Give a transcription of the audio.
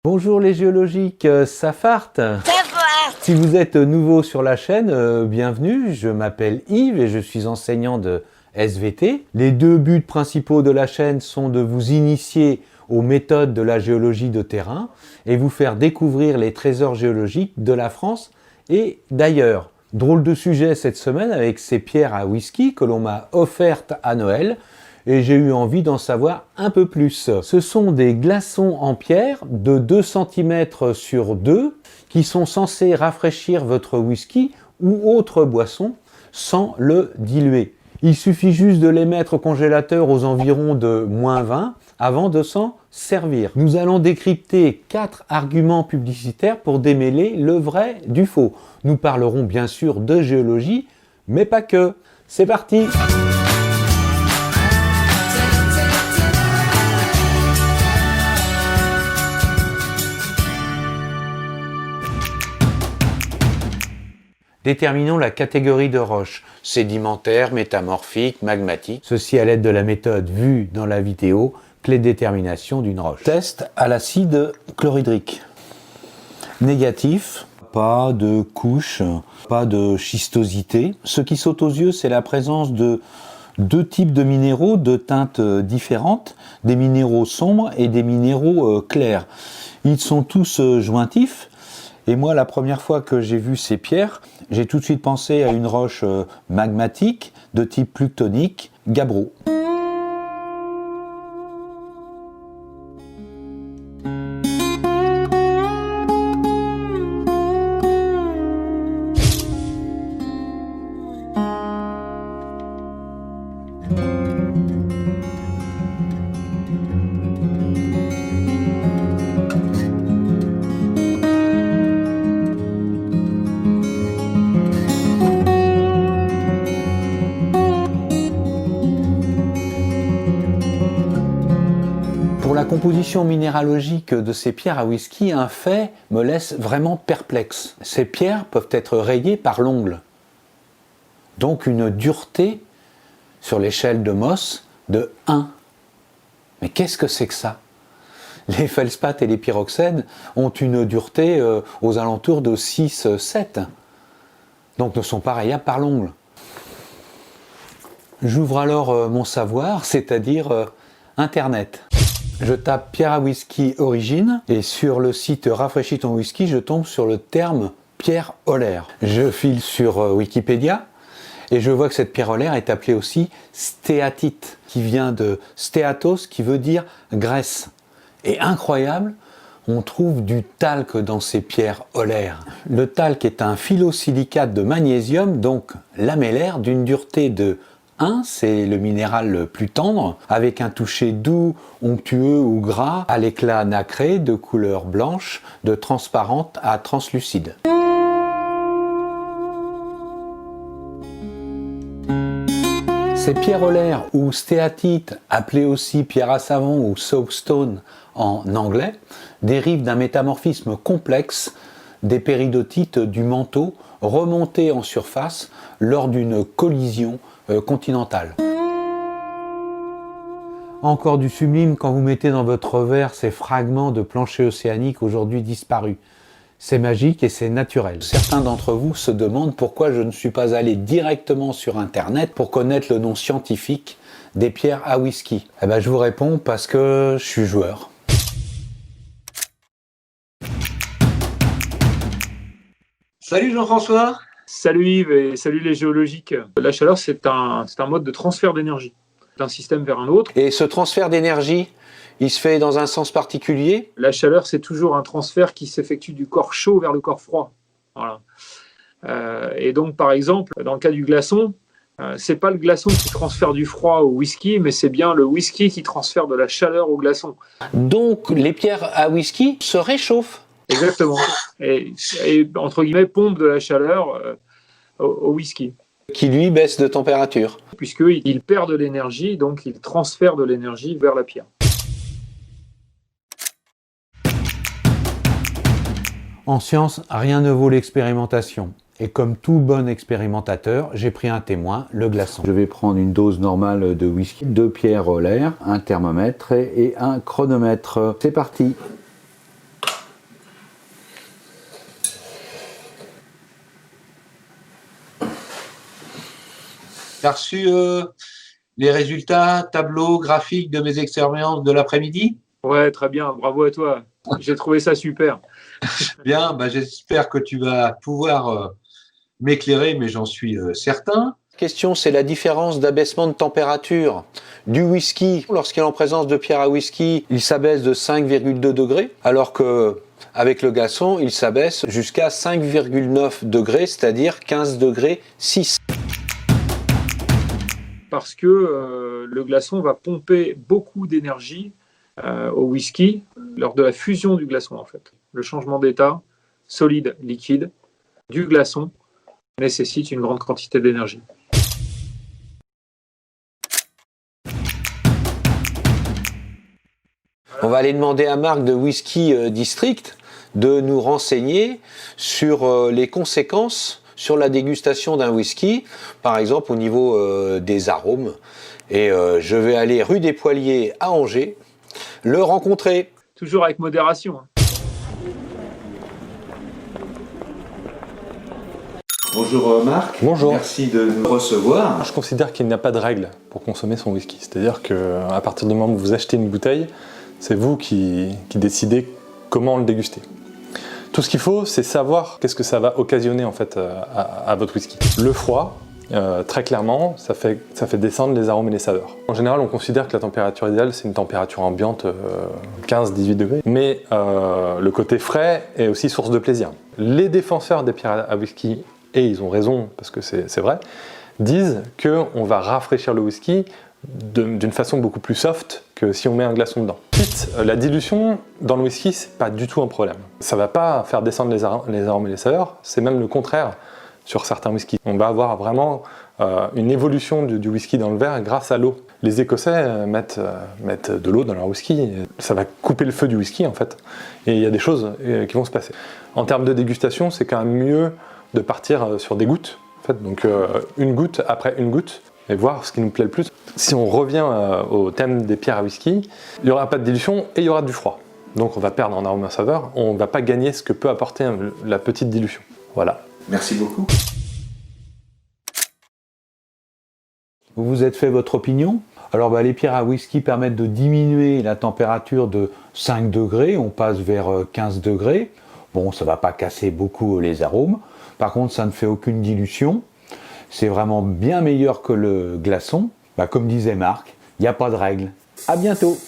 Bonjour les géologiques, ça farte. Si vous êtes nouveau sur la chaîne, bienvenue, je m'appelle Yves et je suis enseignant de SVT. Les deux buts principaux de la chaîne sont de vous initier aux méthodes de la géologie de terrain et vous faire découvrir les trésors géologiques de la France et d'ailleurs. Drôle de sujet cette semaine avec ces pierres à whisky que l'on m'a offertes à Noël. Et j'ai eu envie d'en savoir un peu plus. Ce sont des glaçons en pierre de 2 cm sur 2 qui sont censés rafraîchir votre whisky ou autre boisson sans le diluer. Il suffit juste de les mettre au congélateur aux environs de -20 avant de s'en servir. Nous allons décrypter 4 arguments publicitaires pour démêler le vrai du faux. Nous parlerons bien sûr de géologie, mais pas que. C'est parti! Déterminons la catégorie de roches, sédimentaires, métamorphiques, magmatiques, ceci à l'aide de la méthode vue dans la vidéo, clé de détermination d'une roche. Test à l'acide chlorhydrique. Négatif, pas de couche, pas de schistosité. Ce qui saute aux yeux, c'est la présence de deux types de minéraux de teintes différentes, des minéraux sombres et des minéraux clairs. Ils sont tous jointifs. Et moi, la première fois que j'ai vu ces pierres, j'ai tout de suite pensé à une roche magmatique de type plutonique, gabbro. Pour la composition minéralogique de ces pierres à whisky, un fait me laisse vraiment perplexe. Ces pierres peuvent être rayées par l'ongle. Donc une dureté sur l'échelle de Mohs de 1. Mais qu'est-ce que c'est que ça? Les feldspaths et les pyroxènes ont une dureté aux alentours de 6-7. Donc ne sont pas rayables par l'ongle. J'ouvre alors mon savoir, c'est-à-dire Internet. Je tape pierre à whisky origine et sur le site Rafraîchis ton whisky, je tombe sur le terme pierre olaire. Je file sur Wikipédia et je vois que cette pierre olaire est appelée aussi stéatite, qui vient de stéatos, qui veut dire graisse. Et incroyable, on trouve du talc dans ces pierres olaires. Le talc est un phyllosilicate de magnésium, donc lamellaire, d'une dureté de 1, c'est le minéral le plus tendre, avec un toucher doux, onctueux ou gras, à l'éclat nacré, de couleur blanche, de transparente à translucide. Ces pierres olaires ou stéatites, appelées aussi pierre à savon ou soapstone en anglais, dérivent d'un métamorphisme complexe des péridotites du manteau remontés en surface lors d'une collision continentale. Encore du sublime quand vous mettez dans votre verre ces fragments de plancher océanique aujourd'hui disparus. C'est magique et c'est naturel. Certains d'entre vous se demandent pourquoi je ne suis pas allé directement sur Internet pour connaître le nom scientifique des pierres à whisky. Eh ben, je vous réponds parce que je suis joueur. Salut Jean-François. Salut Yves et salut les géologiques. La chaleur, c'est un mode de transfert d'énergie d'un système vers un autre. Et ce transfert d'énergie, il se fait dans un sens particulier? La chaleur, c'est toujours un transfert qui s'effectue du corps chaud vers le corps froid. Voilà. Et donc, par exemple, dans le cas du glaçon, c'est pas le glaçon qui transfère du froid au whisky, mais c'est bien le whisky qui transfère de la chaleur au glaçon. Donc, les pierres à whisky se réchauffent? Exactement. Et entre guillemets, pompe de la chaleur au whisky. Qui lui baisse de température. Puisqu'il perd de l'énergie, donc il transfère de l'énergie vers la pierre. En science, rien ne vaut l'expérimentation. Et comme tout bon expérimentateur, j'ai pris un témoin, le glaçon. Je vais prendre une dose normale de whisky, 2 pierres olaires, un thermomètre et un chronomètre. C'est parti! T'as reçu les résultats, tableaux, graphiques de mes expériences de l'après-midi? Ouais, très bien, bravo à toi. J'ai trouvé ça super. Bien, bah, j'espère que tu vas pouvoir m'éclairer, mais j'en suis certain. Question, c'est la différence d'abaissement de température du whisky. Lorsqu'il est en présence de pierre à whisky, il s'abaisse de 5,2 degrés, alors que avec le glaçon, il s'abaisse jusqu'à 5,9 degrés, c'est-à-dire 15 degrés 6. Parce que le glaçon va pomper beaucoup d'énergie au whisky lors de la fusion du glaçon, en fait. Le changement d'état solide-liquide du glaçon nécessite une grande quantité d'énergie. On va aller demander à Marc de Whisky District de nous renseigner sur les conséquences sur la dégustation d'un whisky, par exemple au niveau des arômes. Et je vais aller rue des Poiliers à Angers, le rencontrer. Toujours avec modération. Bonjour Marc. Bonjour. Merci de nous recevoir. Je considère qu'il n'y a pas de règle pour consommer son whisky. C'est-à-dire qu'à partir du moment où vous achetez une bouteille, c'est vous qui décidez comment le déguster. Tout ce qu'il faut, c'est savoir qu'est-ce que ça va occasionner en fait à votre whisky. Le froid, très clairement, ça fait descendre les arômes et les saveurs. En général, on considère que la température idéale, c'est une température ambiante 15-18 degrés. Mais le côté frais est aussi source de plaisir. Les défenseurs des pierres à whisky, et ils ont raison parce que c'est vrai, disent qu'on va rafraîchir le whisky d'une façon beaucoup plus soft que si on met un glaçon dedans. Ensuite, la dilution dans le whisky, c'est pas du tout un problème. Ça va pas faire descendre les arômes et les saveurs, c'est même le contraire sur certains whiskies. On va avoir vraiment une évolution du whisky dans le verre grâce à l'eau. Les Écossais mettent de l'eau dans leur whisky, ça va couper le feu du whisky en fait, et il y a des choses qui vont se passer. En termes de dégustation, c'est quand même mieux de partir sur des gouttes, en fait. Donc une goutte après une goutte, et voir ce qui nous plaît le plus. Si on revient au thème des pierres à whisky, il n'y aura pas de dilution et il y aura du froid. Donc on va perdre en arôme et en saveur, on ne va pas gagner ce que peut apporter la petite dilution. Voilà. Merci beaucoup. Vous vous êtes fait votre opinion? Alors les pierres à whisky permettent de diminuer la température de 5 degrés, on passe vers 15 degrés. Bon, ça ne va pas casser beaucoup les arômes. Par contre, ça ne fait aucune dilution. C'est vraiment bien meilleur que le glaçon. Comme disait Marc, il n'y a pas de règle. À bientôt!